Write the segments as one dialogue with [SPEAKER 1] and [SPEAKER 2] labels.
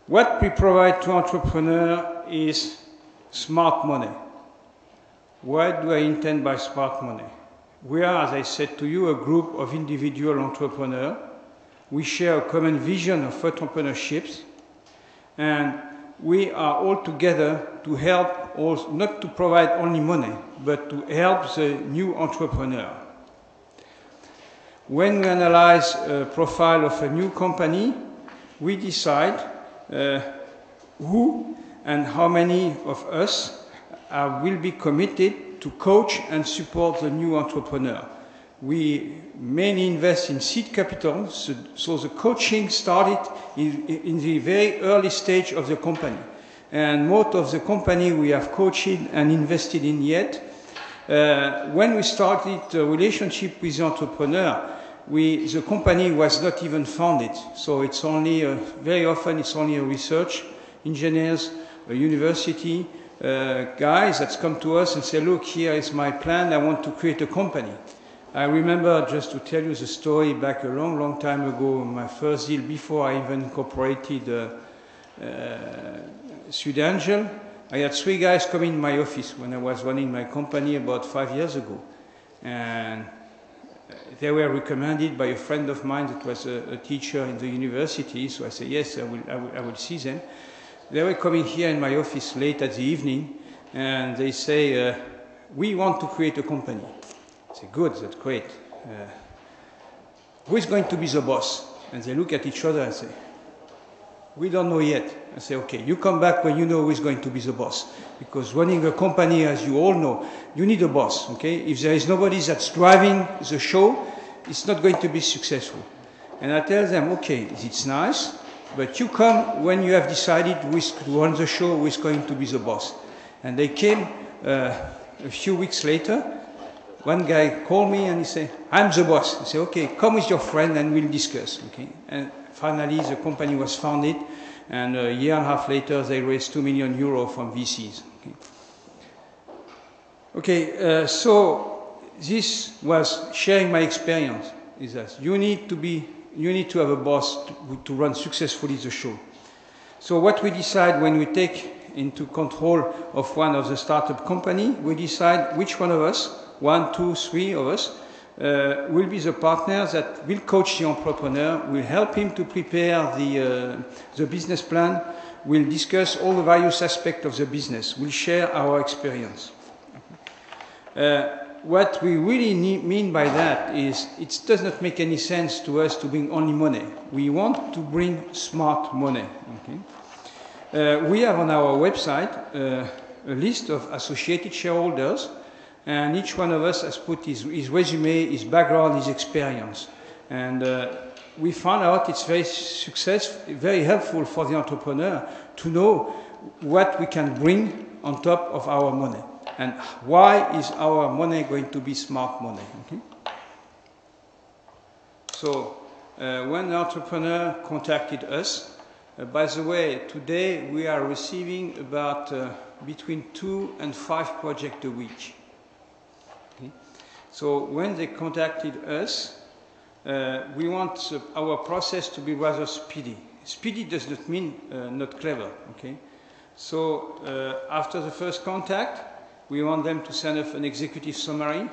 [SPEAKER 1] What we provide to entrepreneurs is smart money. What do I intend by smart money? We are, as I said to you, a group of individual entrepreneurs. We share a common vision of entrepreneurship, and we are all together to help, not to provide only money, but to help the new entrepreneur. When we analyze a profile of a new company, we decide who and how many of us will be committed to coach and support the new entrepreneur. We mainly invest in seed capital, so the coaching started in the very early stage of the company. And most of the company we have coached and invested in yet. When we started a relationship with the entrepreneur, the company was not even founded. So it's only, very often it's only a research, engineers, a university, guys that come to us and say, look, here is my plan, I want to create a company. I remember, just to tell you the story, back a long, long time ago, my first deal before I even incorporated Südangel, I had 3 guys come in my office when I was running my company about 5 years ago. And they were recommended by a friend of mine that was a teacher in the university, so I said, yes, I will see them. They were coming here in my office late at the evening, and they say, we want to create a company. I say, good, that's great. Who is going to be the boss? And they look at each other and say, we don't know yet. I say, okay, you come back when you know who is going to be the boss. Because running a company, as you all know, you need a boss, okay? If there is nobody that's driving the show, it's not going to be successful. And I tell them, okay, it's nice, but you come when you have decided who is to run the show, who is going to be the boss. And they came a few weeks later. One guy called me and he said, I'm the boss. I said, okay, come with your friend and we'll discuss, okay? And finally, the company was founded, and a year and a half later, they raised 2 million euros from VCs. Okay, so this was sharing my experience. Is that you need to have a boss to run successfully the show. So what we decide when we take into control of one of the startup company, we decide which one of us, 1, 2, 3 of us, will be the partners that will coach the entrepreneur, will help him to prepare the business plan, will discuss all the various aspects of the business, will share our experience. What we really mean by that is it does not make any sense to us to bring only money. We want to bring smart money. Okay? We have on our website a list of associated shareholders, and each one of us has put his resume, his background, his experience. And we found out it's very helpful for the entrepreneur to know what we can bring on top of our money. And why is our money going to be smart money? Okay? So when the entrepreneur contacted us, by the way, today we are receiving about between 2 and 5 projects a week. Okay? So when they contacted us, we want our process to be rather speedy. Speedy does not mean not clever. Okay? So after the first contact, we want them to send us an executive summary.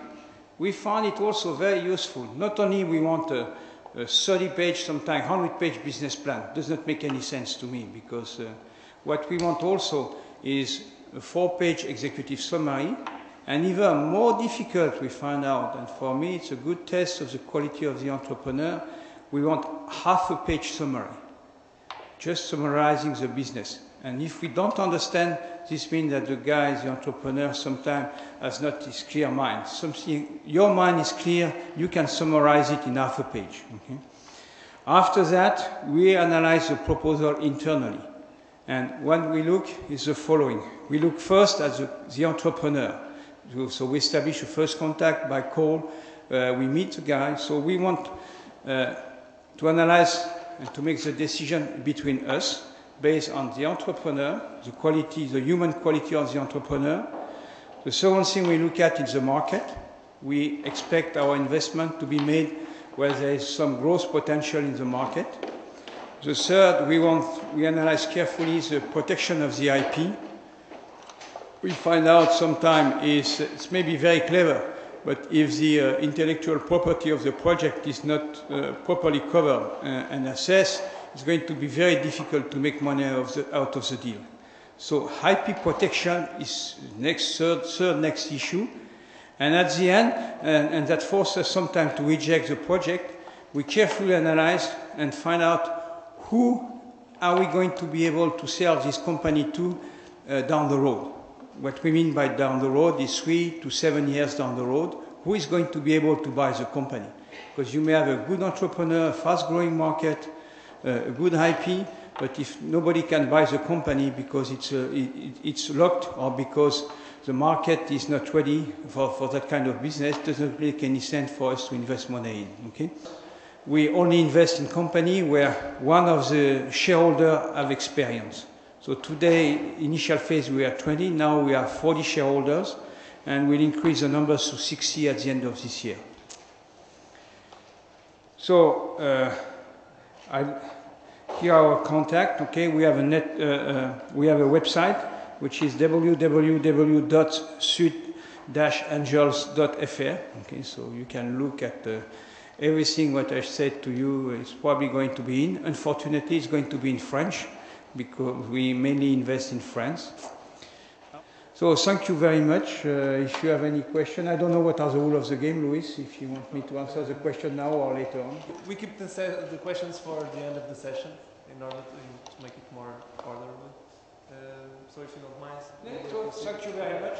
[SPEAKER 1] We found it also very useful. Not only we want a 30-page, sometimes 100-page business plan. It does not make any sense to me, because what we want also is a 4-page executive summary. And even more difficult, we find out, and for me it's a good test of the quality of the entrepreneur, we want half-a-page summary, just summarizing the business. And if we don't understand, this means that the guy, the entrepreneur, sometimes has not his clear mind. Your mind is clear, you can summarize it in half a page. Okay? After that, we analyze the proposal internally. And what we look is the following. We look first at the entrepreneur. So we establish a first contact by call. We meet the guy. So we want to analyze and to make the decision between us, based on the entrepreneur, the quality, the human quality of the entrepreneur. The second thing we look at is the market. We expect our investment to be made where there is some growth potential in the market. The third, we analyze carefully the protection of the IP. We find out sometimes it's maybe very clever, but if the intellectual property of the project is not properly covered and assessed, it's going to be very difficult to make money out of the deal. So IP protection is third next issue. And at the end, and that forces us sometimes to reject the project, we carefully analyze and find out who are we going to be able to sell this company to down the road. What we mean by down the road is 3 to 7 years down the road. Who is going to be able to buy the company? Because you may have a good entrepreneur, fast-growing market, a good IP, but if nobody can buy the company because it's locked or because the market is not ready for that kind of business, it doesn't make any sense for us to invest money in. Okay? We only invest in company where one of the shareholders have experience. So today, initial phase, we are 20. Now we are 40 shareholders, and we'll increase the numbers to 60 at the end of this year. So here are our contact. Okay, we have a website which is www.sud-angels.fr. Okay, so you can look at everything what I said to you is probably going to be in. Unfortunately, it's going to be in French because we mainly invest in France. So thank you very much. If you have any question, I don't know what are the rules of the game, Luis, if you want me to answer the question now or later on.
[SPEAKER 2] We keep the questions for the end of the session in order to make it more orderly. So if you don't mind.
[SPEAKER 1] So thank you very much.